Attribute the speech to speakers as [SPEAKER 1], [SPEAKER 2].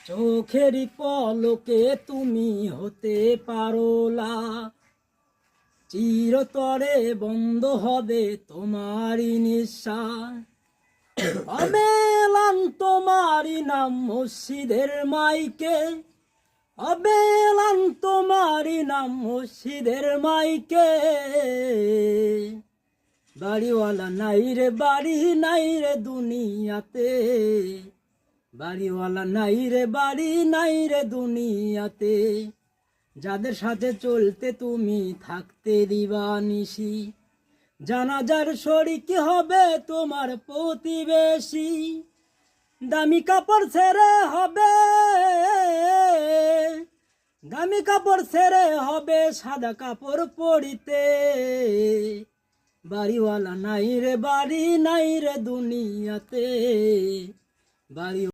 [SPEAKER 1] চোখেরই পলকে তুমি হতে পারো লা, চিরতরে বন্ধ হবে তোমারই নিঃশ্বাস। অবেলান তোমারই নাম মসজিদের মাইকে, অবেলান তোমারই নাম মসজিদের মাইকে। বাড়িওয়ালা নাই রে বাড়ি নাই রে দুনিয়াতে, বাড়িওয়ালা নাই রে বাড়ি নাই রে দুনিয়াতে। যাদের সাথে চলতে তুমি থাকতে দিবা নিশি, জানাজার শরিক হবে তোমার প্রতিবেশী। দামি কাপড় ছেড়ে হবে, দামি কাপড় ছেড়ে হবে সাদা কাপড় পরিতে। বাড়িওয়ালা নাই রে বাড়ি নাই রে দুনিয়াতে, বাড়ি